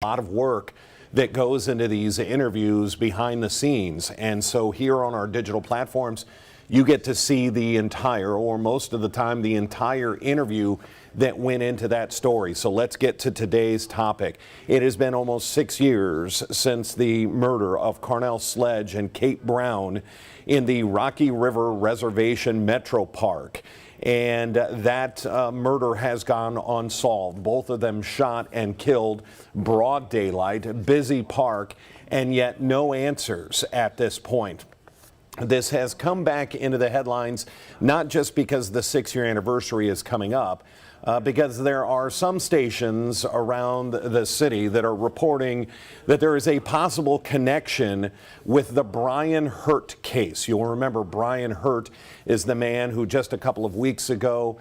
A lot of work that goes into these interviews behind the scenes. And so here on our digital platforms, you get to see the entire, or most of the time, the entire interview that went into that story. So let's get to today's topic. It has been almost 6 years since the murder of Carnell, Sledge, and Kate Brown in the Rocky River Reservation Metropark. And that murder has gone unsolved. Both of them shot and killed, broad daylight, busy park, and yet no answers at this point. This has come back into the headlines, not just because the 6-year anniversary is coming up, because there are some stations around the city that are reporting that there is a possible connection with the Brian Hurt case. You'll remember Brian Hurt is the man who just a couple of weeks ago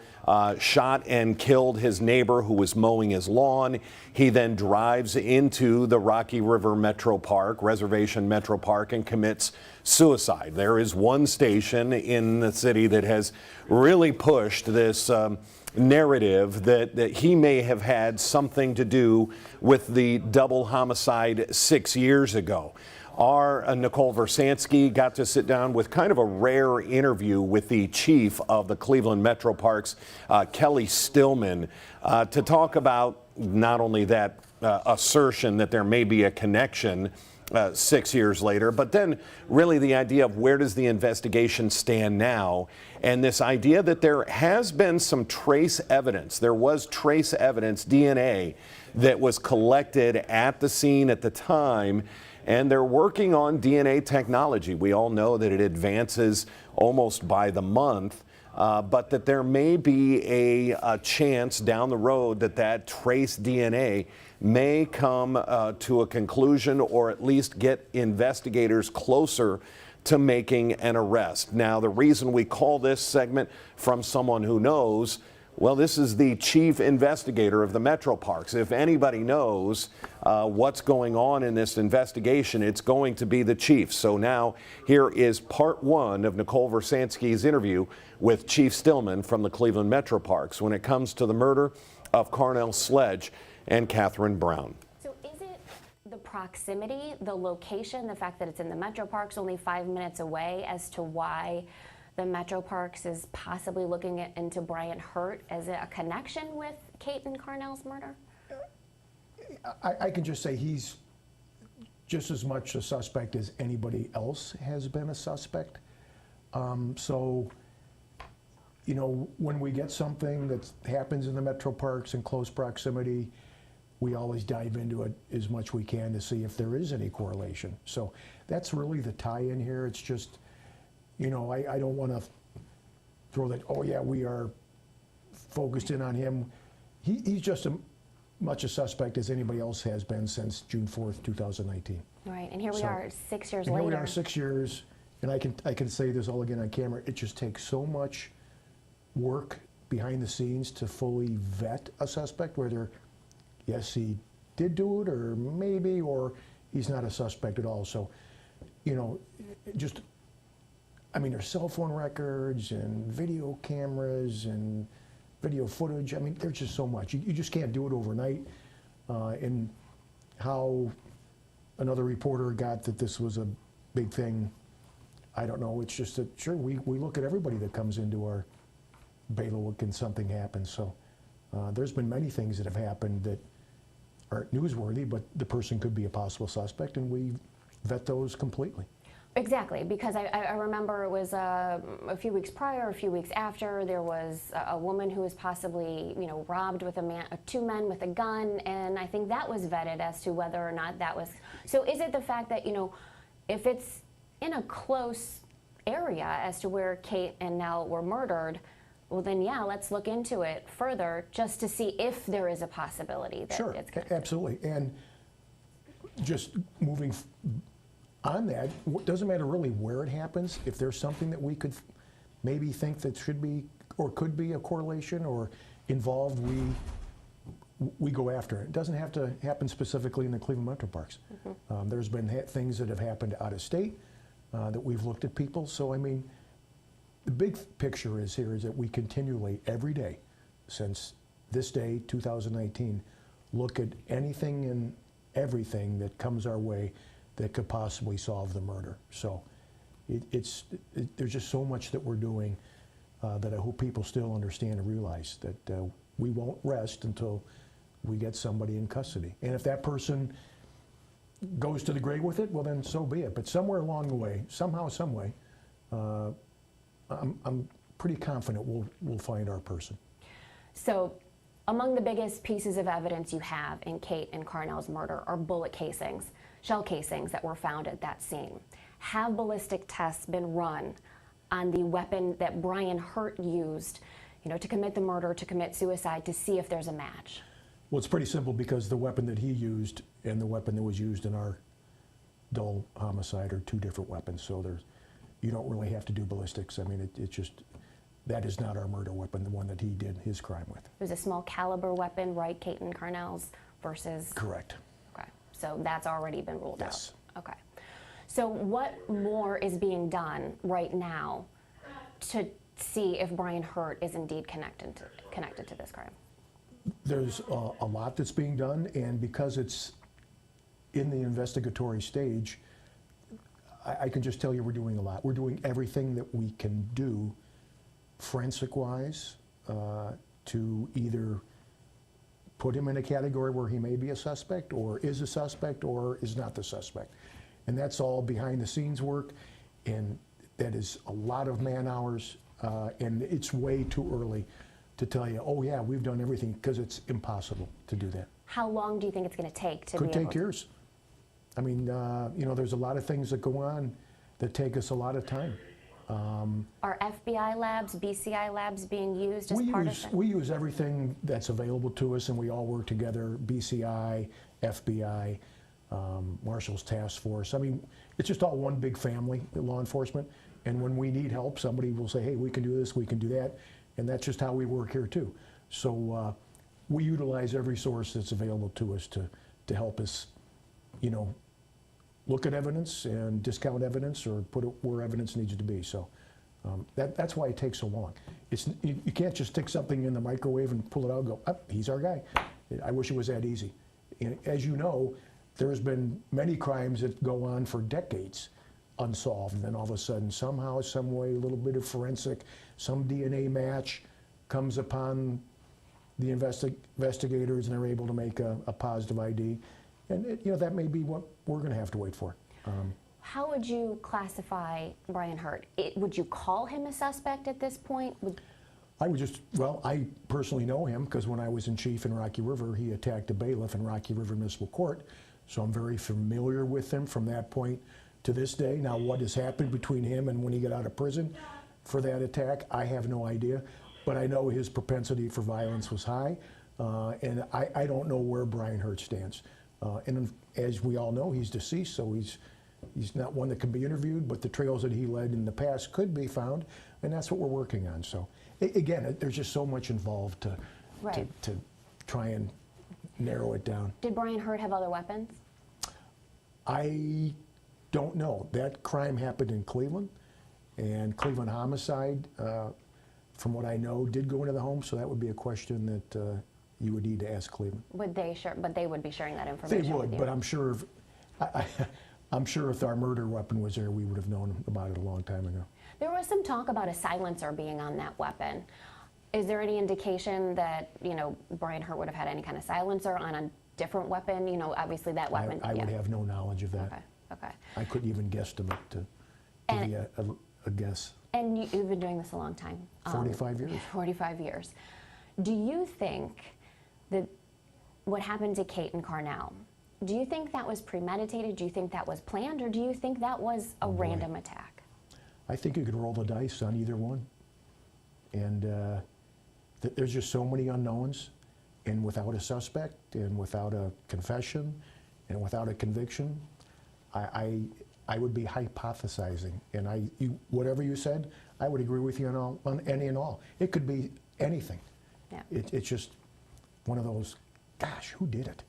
shot and killed his neighbor who was mowing his lawn. He then drives into the Rocky River Reservation Metropark, and commits suicide. There is one station in the city that has really pushed this narrative that he may have had something to do with the double homicide 6 years ago. Our Nicole Versansky got to sit down with kind of a rare interview with the chief of the Cleveland Metroparks, Kelly Stillman, to talk about not only that assertion that there may be a connection 6 years later, but then really the idea of where does the investigation stand now, and this idea that there has been some trace evidence. There was trace evidence, DNA, that was collected at the scene at the time, and they're working on DNA technology. We all know that it advances almost by the month. But that there may be a chance down the road that that trace DNA may come to a conclusion, or at least get investigators closer to making an arrest. Now, the reason we call this segment From Someone Who Knows, well, this is the chief investigator of the Metroparks. If anybody knows what's going on in this investigation, it's going to be the chief. So now here is part one of Nicole Versansky's interview with Chief Stillman from the Cleveland Metroparks when it comes to the murder of Carnell, Sledge, and Catherine Brown. So is it the proximity, the location, the fact that it's in the Metroparks, only 5 minutes away, as to why the Metroparks is possibly looking into Brian Hurt as a connection with Kate and Carnell's murder? I can just say he's just as much a suspect as anybody else has been a suspect. So, you know, when we get something that happens in the Metroparks in close proximity, we always dive into it as much we can to see if there is any correlation. So that's really the tie-in here. It's just, you know, I don't want to throw that, oh yeah, we are focused in on him. He's just as much a suspect as anybody else has been since June 4th, 2019. Right, and here we are 6 years and later. Here we are 6 years, and I can say this all again on camera. It just takes so much work behind the scenes to fully vet a suspect, whether, yes, he did do it, or maybe, or he's not a suspect at all. So, you know, just, I mean, there's cell phone records and video cameras and video footage. I mean, there's just so much. You just can't do it overnight. And how another reporter got that this was a big thing, I don't know. It's just that, sure, we look at everybody that comes into our bailiwick and something happens. So there's been many things that have happened that aren't newsworthy, but the person could be a possible suspect, and we vet those completely. Exactly, because I remember it was a few weeks prior, a few weeks after, there was a woman who was possibly, you know, robbed with two men with a gun, and I think that was vetted as to whether or not that was. So is it the fact that, you know, if it's in a close area as to where Kate and Nell were murdered, well then, yeah, let's look into it further just to see if there is a possibility that it's connected. Absolutely. And just moving on that, it doesn't matter really where it happens. If there's something that we could maybe think that should be or could be a correlation or involved, we go after it. It doesn't have to happen specifically in the Cleveland Metroparks. There's been things that have happened out of state that we've looked at people. So, I mean, the big picture is that we continually, every day, since this day, 2019, look at anything in everything that comes our way that could possibly solve the murder. So there's just so much that we're doing that I hope people still understand and realize that we won't rest until we get somebody in custody. And if that person goes to the grave with it, well then so be it. But somewhere along the way, somehow, some way, I'm pretty confident we'll find our person. So among the biggest pieces of evidence you have in Kate and Carnell's murder are bullet casings, shell casings that were found at that scene. Have ballistic tests been run on the weapon that Brian Hurt used, to commit the murder, to commit suicide, to see if there's a match? Well, it's pretty simple because the weapon that he used and the weapon that was used in our dull homicide are two different weapons. So you don't really have to do ballistics. I mean, it's just, that is not our murder weapon, the one that he did his crime with. It was a small caliber weapon, right, Kate and Carnell's versus? Correct. Okay, so that's already been ruled out. Yes. Okay. So what more is being done right now to see if Brian Hurt is indeed connected to this crime? There's a lot that's being done, and because it's in the investigatory stage, I can just tell you we're doing a lot. We're doing everything that we can do forensic-wise to either put him in a category where he may be a suspect, or is a suspect, or is not the suspect. And that's all behind-the-scenes work, and that is a lot of man-hours, and it's way too early to tell you, oh yeah, we've done everything, because it's impossible to do that. How long do you think it's going to take to Could be able take years. I mean, there's a lot of things that go on that take us a lot of time. Are FBI labs, BCI labs being used as part of it? We use everything that's available to us, and we all work together, BCI, FBI, Marshall's Task Force. I mean, it's just all one big family, law enforcement, and when we need help, somebody will say, hey, we can do this, we can do that, and that's just how we work here too. So we utilize every source that's available to us to help us, look at evidence and discount evidence or put it where evidence needs to be. So that's why it takes so long. You can't just stick something in the microwave and pull it out and go, oh, he's our guy. I wish it was that easy. And as you know, there's been many crimes that go on for decades unsolved, and then all of a sudden, somehow, some way, a little bit of forensic, some DNA match comes upon the investigators, and they're able to make a positive ID. And that may be what we're going to have to wait for. How would you classify Brian Hurt? Would you call him a suspect at this point? I personally know him because when I was in chief in Rocky River, he attacked a bailiff in Rocky River Municipal Court. So I'm very familiar with him from that point to this day. Now, what has happened between him and when he got out of prison for that attack, I have no idea. But I know his propensity for violence was high, and I don't know where Brian Hurt stands. And as we all know, he's deceased, so he's not one that can be interviewed, but the trails that he led in the past could be found, and that's what we're working on. So again, there's just so much involved to try and narrow it down. Did Brian Hurt have other weapons? I don't know. That crime happened in Cleveland, and Cleveland homicide, from what I know, did go into the home, so that would be a question that you would need to ask Cleveland. Would they share? But they would be sharing that information. They would, with you. but I'm sure if our murder weapon was there, we would have known about it a long time ago. There was some talk about a silencer being on that weapon. Is there any indication that Brian Hurt would have had any kind of silencer on a different weapon? Obviously that weapon. I would have no knowledge of that. Okay. I couldn't even guesstimate to give you a guess. And you've been doing this a long time. 45 years. 45 years. Do you think that what happened to Kate and Carnell, do you think that was premeditated? Do you think that was planned? Or do you think that was a random attack? I think you could roll the dice on either one. And there's just so many unknowns. And without a suspect, and without a confession, and without a conviction, I would be hypothesizing. And whatever you said, I would agree with you on any and all. It could be anything. Yeah. It's just one of those, gosh, who did it?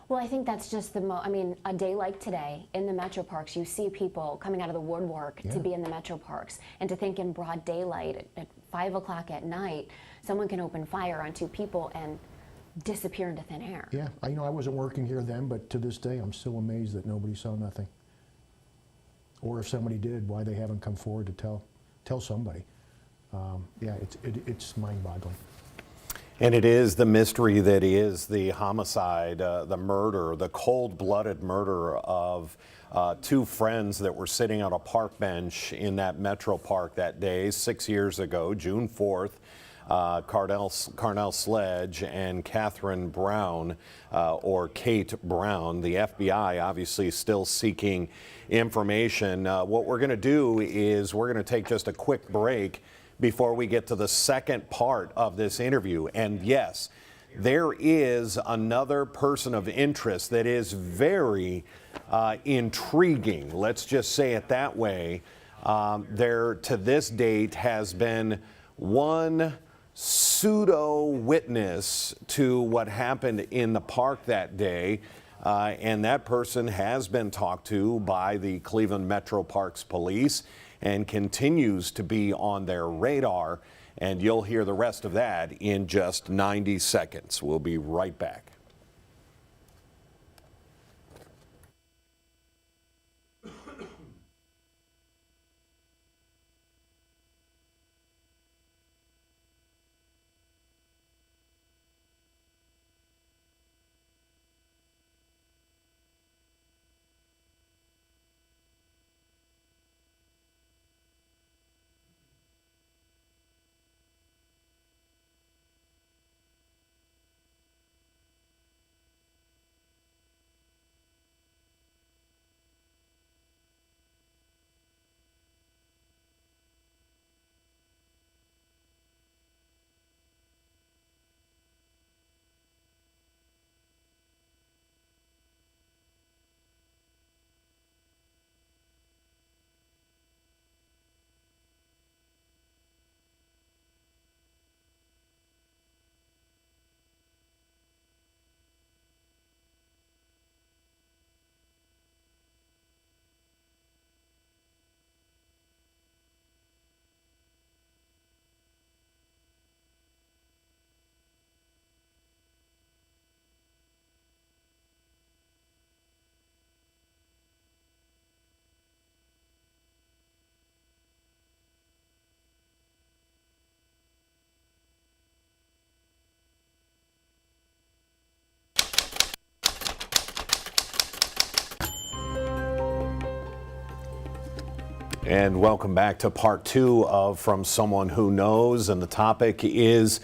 Well, I think that's just a day like today in the Metroparks, you see people coming out of the woodwork to be in the Metroparks, and to think in broad daylight at 5 o'clock at night, someone can open fire on two people and disappear into thin air. Yeah, I wasn't working here then, but to this day, I'm still amazed that nobody saw nothing. Or if somebody did, why they haven't come forward to tell somebody. Yeah, it's mind-boggling. And it is the mystery that is the homicide, the murder, the cold-blooded murder of two friends that were sitting on a park bench in that Metro Park that day 6 years ago, June 4th. Carnell Sledge and Catherine Brown, or Kate Brown. The FBI obviously still seeking information. What we're going to do is we're going to take just a quick break before we get to the second part of this interview. And yes, there is another person of interest that is very intriguing. Let's just say it that way. There, to this date, has been one pseudo witness to what happened in the park that day, and that person has been talked to by the Cleveland Metroparks police and continues to be on their radar, and you'll hear the rest of that in just 90 seconds. We'll be right back. And welcome back to part two of From Someone Who Knows, and the topic is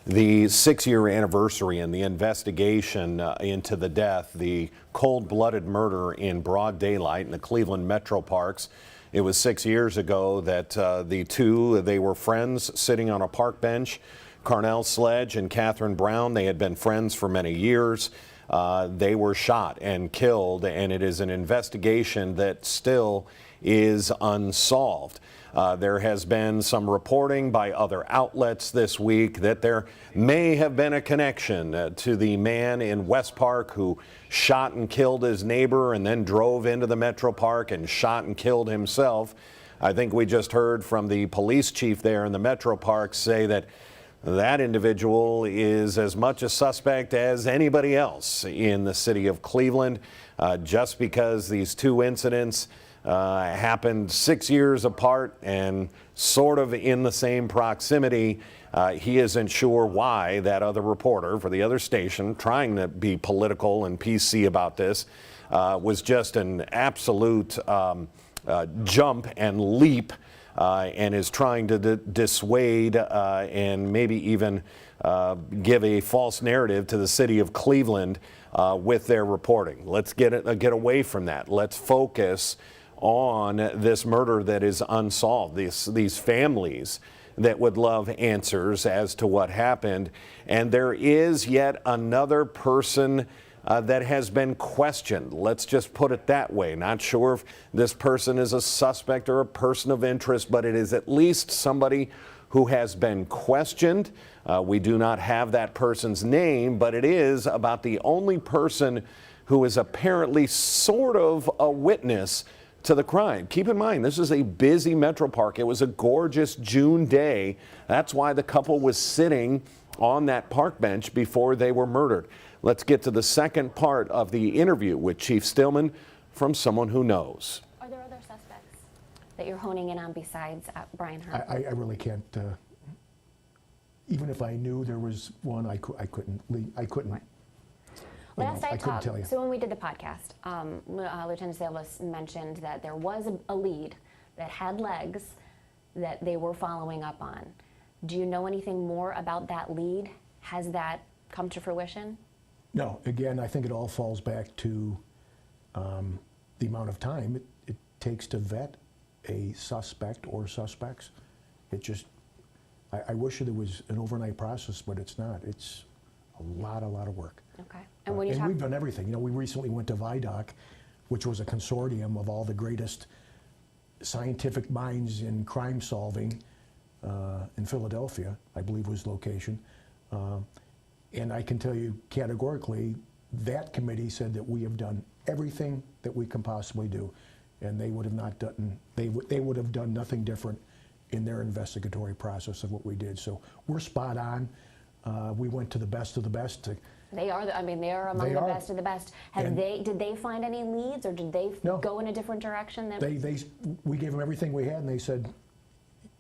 the 6-year anniversary and the investigation into the death, the cold-blooded murder in broad daylight in the Cleveland Metroparks. It was 6 years ago that they were friends sitting on a park bench. Carnell Sledge and Catherine Brown, they had been friends for many years. They were shot and killed, and it is an investigation that still is unsolved. There has been some reporting by other outlets this week that there may have been a connection to the man in West Park who shot and killed his neighbor and then drove into the Metro Park and shot and killed himself. I think we just heard from the police chief there in the Metro Park say that that individual is as much a suspect as anybody else in the city of Cleveland, just because these two incidents happened 6 years apart and sort of in the same proximity. He isn't sure why that other reporter for the other station, trying to be political and PC about this, was just an absolute jump and leap, and is trying to dissuade and maybe even give a false narrative to the city of Cleveland with their reporting. Let's get away from that. Let's focus on this murder that is unsolved, these families that would love answers as to what happened. And there is yet another person that has been questioned. Let's just put it that way. Not sure if this person is a suspect or a person of interest, but it is at least somebody who has been questioned. We do not have that person's name, but it is about the only person who is apparently sort of a witness to the crime. Keep in mind, this is a busy Metro Park. It was a gorgeous June day. That's why the couple was sitting on that park bench before they were murdered. Let's get to the second part of the interview with Chief Stillman from someone who knows. Are there other suspects that you're honing in on besides Brian Hurt? I really can't. Even if I knew there was one, I couldn't. I couldn't. Right. Last I talked, tell you. so when we did the podcast, Lieutenant Salas mentioned that there was a lead that had legs that they were following up on. Do you know anything more about that lead? Has that come to fruition? No. Again, I think it all falls back to the amount of time it takes to vet a suspect or suspects. It just, I wish there was an overnight process, but it's not. It's a lot of work. Okay. And when you talk, we've done everything. You know, we recently went to VIDOC, which was a consortium of all the greatest scientific minds in crime solving in Philadelphia, I believe was the location. And I can tell you categorically, that committee said that we have done everything that we can possibly do, and they would have not done. They would have done nothing different in their investigatory process of what we did. So we're spot on. We went to the best of the best. they are. I mean, they are among the best of the best. Did they find any leads, or did they go in a different direction? We gave them everything we had, and they said,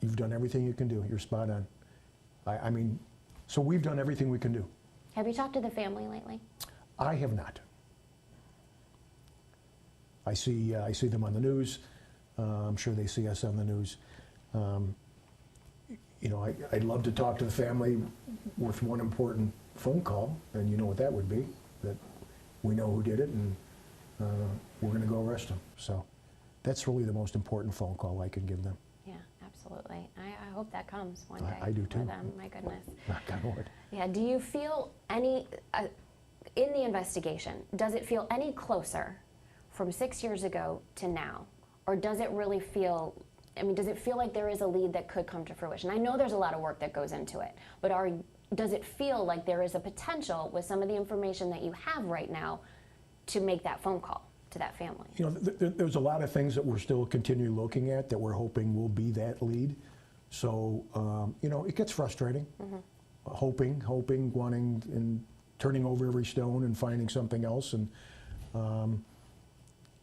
"You've done everything you can do. You're spot on." I mean, so we've done everything we can do. Have you talked to the family lately? I have not. I see them on the news. I'm sure they see us on the news. You know, I'd love to talk to the family with one important phone call, and you know what that would be, that we know who did it, and we're going to go arrest them. So that's really the most important phone call I can give them. Yeah, absolutely. I hope that comes one day. I do too. For them, my goodness. Knock on wood. Yeah, do you feel any, in the investigation, does it feel any closer from 6 years ago to now? Or does it really feel, I mean, does it feel like there is a lead that could come to fruition? I know there's a lot of work that goes into it, but does it feel like there is a potential with some of the information that you have right now to make that phone call to that family? You know, there's a lot of things that we're still continually looking at that we're hoping will be that lead. So, you know, it gets frustrating. Mm-hmm. Hoping, wanting, and turning over every stone and finding something else. And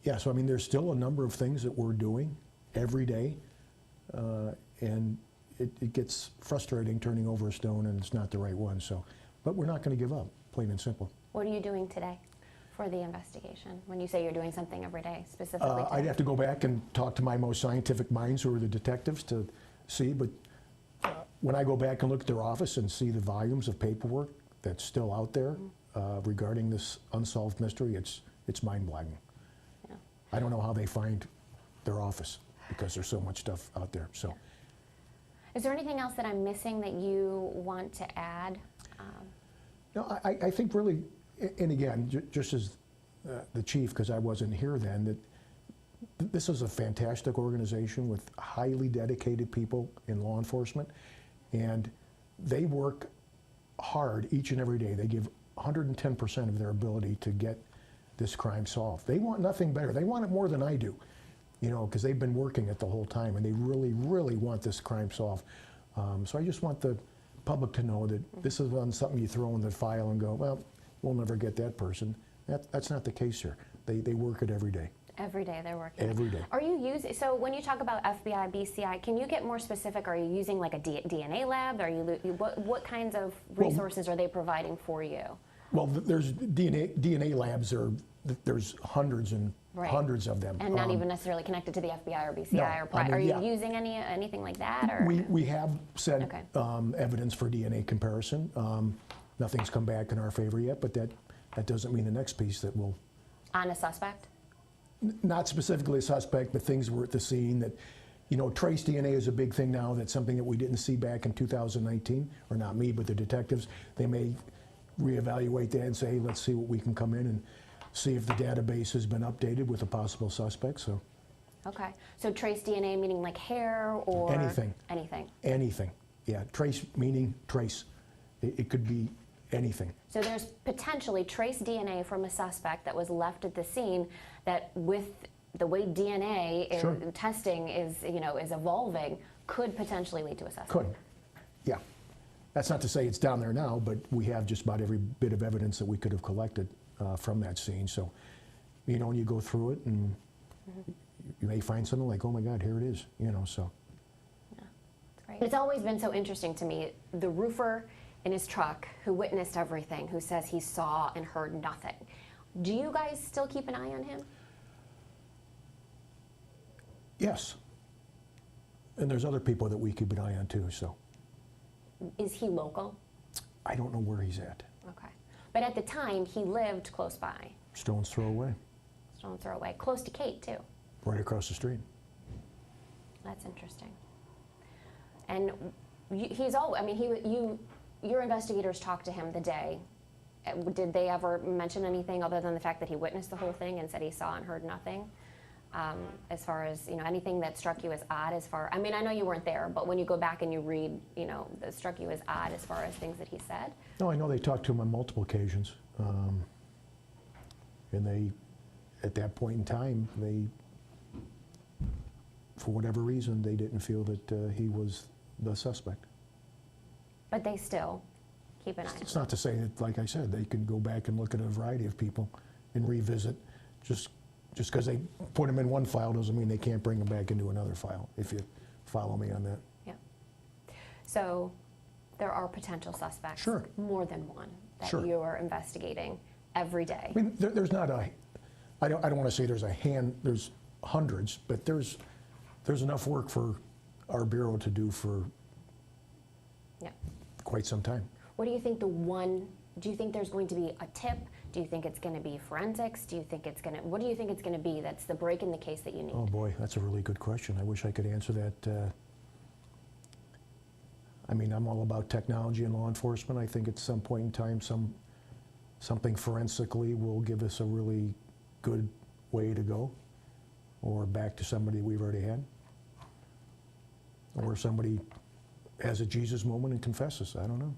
yeah, so I mean, there's still a number of things that we're doing every day, and it gets frustrating turning over a stone and it's not the right one. So, but we're not going to give up, plain and simple. What are you doing today for the investigation? When you say you're doing something every day, specifically today? I'd have to go back and talk to my most scientific minds, who are the detectives, to see. But when I go back and look at their office and see the volumes of paperwork that's still out there regarding this unsolved mystery, it's mind-boggling. Yeah. I don't know how they find their office, because there's so much stuff out there. So, is there anything else that I'm missing that you want to add? No, I think really, and again, just as the chief, because I wasn't here then, that this is a fantastic organization with highly dedicated people in law enforcement, and they work hard each and every day. They give 110% of their ability to get this crime solved. They want nothing better. They want it more than I do, you know, because they've been working it the whole time, and they really, really want this crime solved. So I just want the public to know that this isn't something you throw in the file and go, well, we'll never get that person. That's not the case here. They work it every day. Every day they're working. Every day. Are you using, so when you talk about FBI, BCI, can you get more specific? Are you using like a DNA lab? Are you, what kinds of resources are they providing for you? Well, there's DNA labs. There's hundreds and hundreds of them. And not even necessarily connected to the FBI or BCI? No, or I mean, are you using anything like that? Or? We have sent evidence for DNA comparison. Nothing's come back in our favor yet, but that doesn't mean the next piece that will... On a suspect? Not specifically a suspect, but things were at the scene that, you know, trace DNA is a big thing now. That's something that we didn't see back in 2019, or not me, but the detectives. They may reevaluate that and say, let's see what we can come in and see if the database has been updated with a possible suspect. So. Okay. So trace DNA meaning like hair or? Anything. Anything. Anything. Yeah. Trace meaning trace. It could be anything. So there's potentially trace DNA from a suspect that was left at the scene that, with the way DNA testing is evolving, could potentially lead to a suspect. Could. Yeah. That's not to say it's down there now, but we have just about every bit of evidence that we could have collected from that scene. So, you know, when you go through it, and you may find something like, oh my God, here it is, you know, so. Yeah, it's great. It's always been so interesting to me, the roofer in his truck who witnessed everything, who says he saw and heard nothing. Do you guys still keep an eye on him? Yes. And there's other people that we keep an eye on too, so. Is he local? I don't know where he's at. Okay. But at the time, he lived close by. Stone's throw away, Stone's throw away. Close to Kate, too. right across the street. That's interesting. And he's all, I mean, your investigators talked to him the day. Did they ever mention anything other than the fact that he witnessed the whole thing and said he saw and heard nothing? As far as, you know, anything that struck you as odd as far, I mean, I know you weren't there, but when you go back and you read, you know, that struck you as odd as far as things that he said? No, I know they talked to him on multiple occasions. And they, at that point in time, they, for whatever reason, they didn't feel that he was the suspect. But they still keep an eye on him. It's not to say that, like I said, they could go back and look at a variety of people and revisit. Just because they put them in one file doesn't mean they can't bring them back into another file, if you follow me on that. Yeah. So there are potential suspects. Sure. More than one that Sure. you are investigating every day. I mean, there's not a, I don't want to say there's a hand, there's hundreds, but there's enough work for our bureau to do for Yeah. quite some time. What do you think do you think there's going to be a tip? Do you think it's going to be forensics? Do you think it's going to, what do you think it's going to be that's the break in the case that you need? Oh boy, that's a really good question. I wish I could answer that. I mean, I'm all about technology and law enforcement. I think at some point in time, something forensically will give us a really good way to go, or back to somebody we've already had, or somebody has a Jesus moment and confesses. I don't know.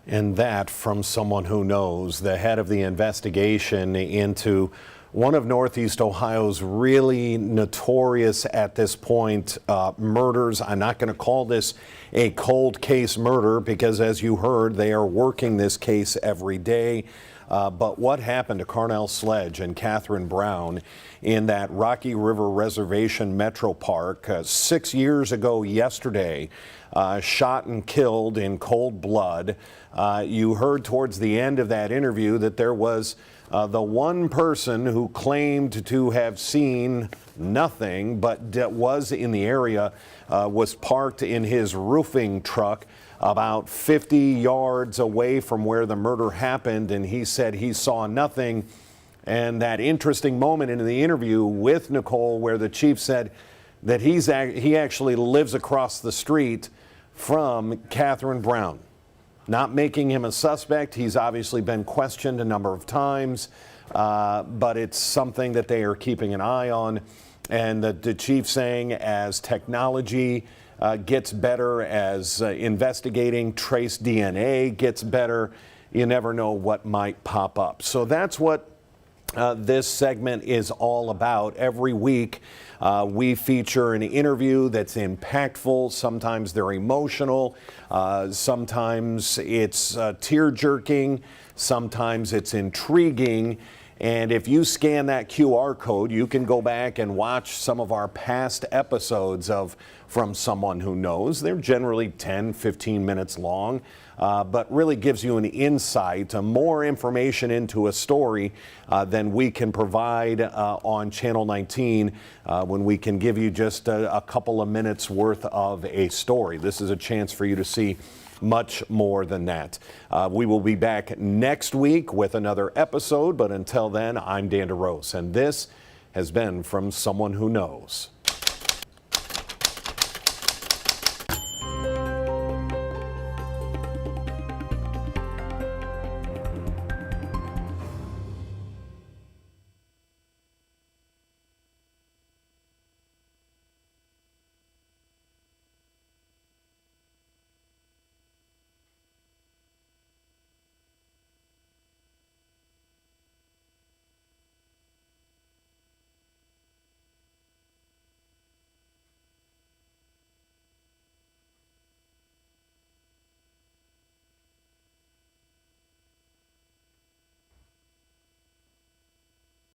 And that from someone who knows, the head of the investigation into one of Northeast Ohio's really notorious at this point murders. I'm not going to call this a cold case murder because, as you heard, they are working this case every day. But what happened to Carnell Sledge and Catherine Brown in that Rocky River Reservation Metropark 6 years ago yesterday, shot and killed in cold blood. You heard towards the end of that interview that there was the one person who claimed to have seen nothing but was in the area, was parked in his roofing truck about 50 yards away from where the murder happened, and he said he saw nothing. And that interesting moment in the interview with Nicole where the chief said that he actually lives across the street from Catherine Brown. Not making him a suspect. He's obviously been questioned a number of times, but it's something that they are keeping an eye on. And the chief saying as technology gets better, as investigating trace DNA gets better, you never know what might pop up. So that's what this segment is all about. Every week we feature an interview that's impactful. Sometimes they're emotional. Sometimes it's tear-jerking. Sometimes it's intriguing. And if you scan that QR code, you can go back and watch some of our past episodes of From Someone Who Knows. They're generally 10, 15 minutes long, but really gives you an insight, more information into a story than we can provide on Channel 19 when we can give you just a couple of minutes worth of a story. This is a chance for you to see much more than that. We will be back next week with another episode, but until then, I'm Dan DeRose, and this has been From Someone Who Knows.